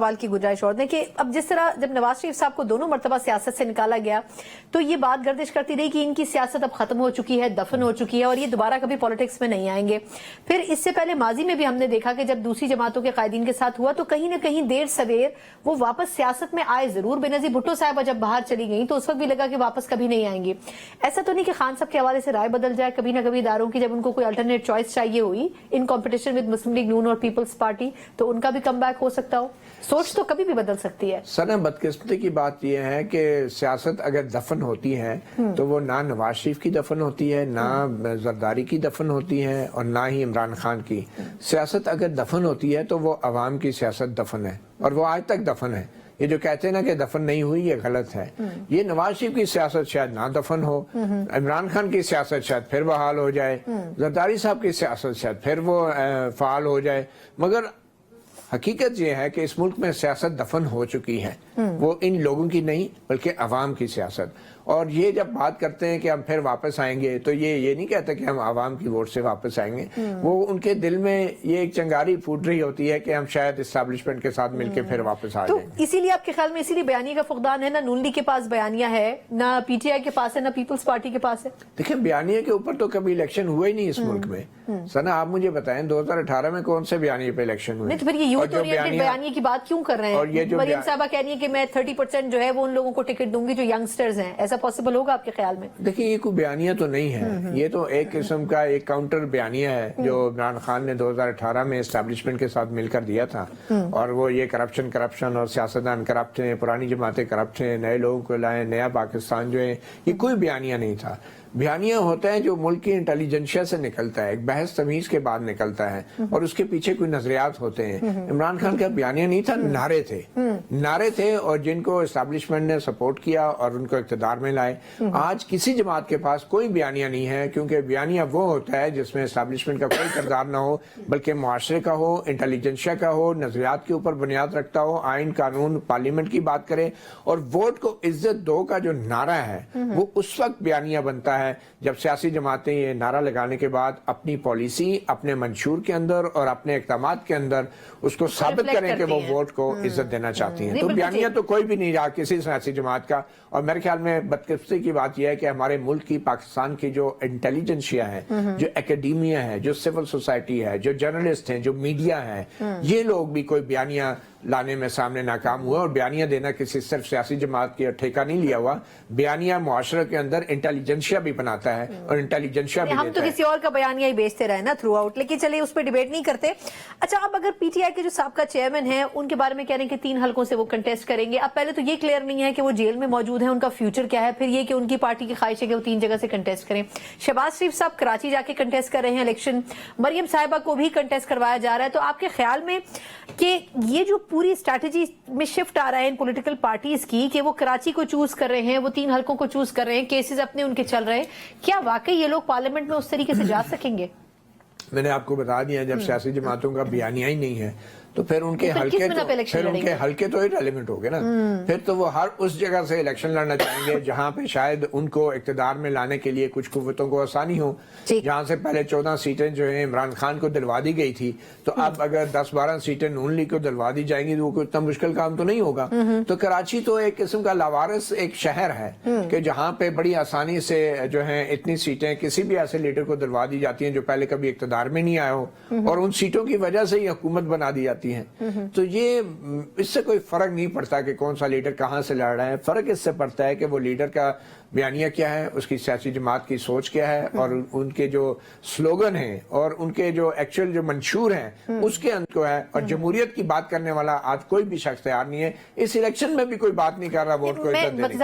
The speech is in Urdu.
سوال کی گنجائش اور دیں کہ اب جس طرح جب نواز شریف صاحب کو دونوں مرتبہ سیاست سے نکالا گیا تو یہ بات گردش کرتی رہی کہ ان کی سیاست اب ختم ہو چکی ہے، دفن ہو چکی ہے اور یہ دوبارہ کبھی پولیٹکس میں نہیں آئیں گے۔ پھر اس سے پہلے ماضی میں بھی ہم نے دیکھا کہ جب دوسری جماعتوں کے قائدین کے ساتھ ہوا تو کہیں نہ کہیں دیر سویر وہ واپس سیاست میں آئے ضرور۔ بینظیر بھٹو صاحبہ جب باہر چلی گئیں تو اس وقت بھی لگا کہ واپس کبھی نہیں آئیں گی۔ ایسا تو نہیں کہ خان صاحب کے حوالے سے رائے بدل جائے کبھی نہ کبھی اداروں کی، جب ان کو کوئی الٹرنیٹ چوائس چاہیے ہوئی in competition with Muslim League نون اور پیپلز پارٹی تو ان کا بھی کم بیک ہو سکتا ہو؟ سوچ تو کبھی بھی بدل سکتی ہے۔ سر بدقسمتی کی بات یہ ہے کہ سیاست اگر دفن ہوتی ہے تو وہ نہ نواز شریف کی دفن ہوتی ہے، نہ زرداری کی دفن ہوتی ہے اور نہ ہی عمران خان کی۔ سیاست اگر دفن ہوتی ہے تو وہ عوام کی سیاست دفن ہے اور وہ آج تک دفن ہے۔ یہ جو کہتے ہیں نا کہ دفن نہیں ہوئی، یہ غلط ہے۔ یہ نواز شریف کی سیاست شاید نہ دفن ہو، عمران خان کی سیاست شاید پھر بحال ہو جائے، زرداری صاحب کی سیاست شاید پھر وہ فعال ہو جائے، مگر حقیقت یہ ہے کہ اس ملک میں سیاست دفن ہو چکی ہے، وہ ان لوگوں کی نہیں بلکہ عوام کی سیاست۔ اور یہ جب بات کرتے ہیں کہ ہم پھر واپس آئیں گے تو یہ نہیں کہتا کہ ہم عوام کی ووٹ سے واپس آئیں گے، وہ ان کے دل میں یہ ایک چنگاری پھوٹ رہی ہوتی ہے کہ ہم شاید اسٹیبلشمنٹ کے ساتھ مل کے پھر واپس آ جائیں گے۔ تو اسی لیے آپ کے خیال میں اسی لیے بیانیے کا فقدان ہے؟ نہ نون لیگ کے پاس بیانیہ ہے، نہ پی ٹی آئی کے پاس ہے، نہ پیپلز پارٹی کے پاس ہے۔ دیکھیں بیانیے کے اوپر تو کبھی الیکشن ہوا ہی نہیں اس ملک میں۔ سنا آپ مجھے بتائیں 2018 میں کون سے بیانیے پہ الیکشن ہوئے؟ نہیں تو پھر یہ یوتھ اورینٹڈ بیانیے کی بات کیوں کر رہے ہیں؟ مریم صاحبہ کہہ رہی ہیں کہ میں 30% جو ہے وہ ان لوگوں کو ٹکٹ دوں گی جو ینگسٹرز ہیں، ایسا پاسبل ہوگا آپ کے خیال میں؟ دیکھیں یہ کوئی بیانیہ تو نہیں ہے، یہ تو ایک قسم کا ایک کاؤنٹر بیانیہ ہے جو عمران خان نے 2018 میں اسٹیبلشمنٹ کے ساتھ مل کر دیا تھا، اور وہ یہ کرپشن اور سیاستدان کرپٹ ہیں، پرانی جماعتیں کرپٹ ہیں، نئے لوگوں کو لائیں، نیا پاکستان جو ہے، یہ کوئی بیانیہ نہیں تھا۔ بیانیہ ہوتا ہے جو ملک کی انٹیلیجنشیا سے نکلتا ہے، ایک بحث تمیز کے بعد نکلتا ہے اور اس کے پیچھے کوئی نظریات ہوتے ہیں۔ عمران خان کا بیانیہ نہیں تھا، نعرے تھے اور جن کو اسٹیبلشمنٹ نے سپورٹ کیا اور ان کو اقتدار میں لائے۔ آج کسی جماعت کے پاس کوئی بیانیہ نہیں ہے، کیونکہ بیانیہ وہ ہوتا ہے جس میں اسٹیبلشمنٹ کا کوئی کردار نہ ہو بلکہ معاشرے کا ہو، انٹیلیجنشیا کا ہو، نظریات کے اوپر بنیاد رکھتا ہو، آئین قانون پارلیمنٹ کی بات کرے اور ووٹ کو عزت دو کا جو نعرہ ہے وہ اس وقت بیانیہ بنتا ہے جب سیاسی جماعتیں یہ نعرہ لگانے کے بعد اپنی پالیسی، اپنے منشور کے اندر اور اپنے اقدامات کے اندر اس کو ثابت کریں کہ وہ ووٹ کو عزت دینا چاہتی ہیں۔ تو بیانیہ تو کوئی بھی نہیں رہا کسی سیاسی جماعت کا، اور میرے خیال میں بدقسمتی کی بات یہ ہے کہ ہمارے ملک کی، پاکستان کی جو انٹیلیجنشیا ہے، جو اکیڈیمیا ہے، جو سول سوسائٹی ہے، جو جرنلسٹ ہیں، جو میڈیا ہے، یہ لوگ بھی کوئی بیانیہ لانے میں سامنے ناکام ہوا، اور بیانیہ دینا کسی صرف سیاسی جماعت کی ٹھیکہ نہیں لیا ہوا۔ بیانیہ معاشرے کے اندر انٹیلیجنشیا بھی بناتا ہے اور انٹیلیجنشیا بھی دیتا ہے۔ ہم تو کسی اور کا بیانیہ ہی بیچتے رہے نا تھرو آؤٹ، لیکن چلیے اس پہ ڈیبیٹ نہیں کرتے۔ اچھا اب اگر پی ٹی آئی کے جو سابقہ چیئرمین ہیں ان کے بارے میں کہہ رہے ہیں کہ 3 حلقوں سے وہ کنٹیسٹ کریں گے، اب پہلے تو یہ کلیئر نہیں ہے کہ وہ جیل میں موجود ہیں، ان کا فیوچر کیا ہے، پھر یہ کہ ان کی پارٹی کی خواہش ہے کہ وہ 3 جگہ سے کنٹیسٹ کریں۔ شہباز شریف صاحب کراچی جا کے کنٹیسٹ کر رہے ہیں الیکشن، مریم صاحبہ کو بھی کنٹیسٹ کروایا جا رہا ہے، تو آپ کے خیال میں کہ یہ جو پوری اسٹریٹجی میں شفٹ آ رہا ہے ان پولیٹیکل پارٹیز کی کہ وہ کراچی کو چوز کر رہے ہیں، وہ 3 حلقوں کو چوز کر رہے ہیں، کیسز اپنے ان کے چل رہے ہیں، کیا واقعی یہ لوگ پارلیمنٹ میں اس طریقے سے جا سکیں گے؟ میں نے آپ کو بتا دیا جب سیاسی جماعتوں کا بیانیہ ہی نہیں ہے تو پھر ان کے حلقے تو ریلیونٹ ہو گئے نا، پھر تو وہ ہر اس جگہ سے الیکشن لڑنا چاہیں گے جہاں پہ شاید ان کو اقتدار میں لانے کے لیے کچھ قوتوں کو آسانی ہو۔ جہاں سے پہلے 14 سیٹیں جو ہیں عمران خان کو دلوا دی گئی تھی، تو اب اگر 10-12 سیٹیں نون لیگ کو دلوا دی جائیں گی تو وہ کوئی اتنا مشکل کام تو نہیں ہوگا۔ تو کراچی تو ایک قسم کا لاوارث ایک شہر ہے کہ جہاں پہ بڑی آسانی سے جو ہیں اتنی سیٹیں کسی بھی ایسے لیڈر کو دلوا دی جاتی ہیں جو پہلے کبھی اقتدار میں نہیں آیا ہو، اور ان سیٹوں کی وجہ سے ہی حکومت بنا دی جاتی ہے۔ تو یہ اس سے کوئی فرق نہیں پڑتا کہ کون سا لیڈر کہاں سے لڑ رہا ہے، فرق اس سے پڑتا ہے کہ وہ لیڈر کا بیانیہ کیا ہے، اس کی سیاسی جماعت کی سوچ کیا ہے، اور ان کے جو سلوگن ہیں اور ان کے جو ایکچوئل جو منشور ہیں اس کے اندر کو ہے۔ اور جمہوریت کی بات کرنے والا آج کوئی بھی شخص تیار نہیں ہے، اس الیکشن میں بھی کوئی بات نہیں کر رہا ووٹ کو عزت دینے کی۔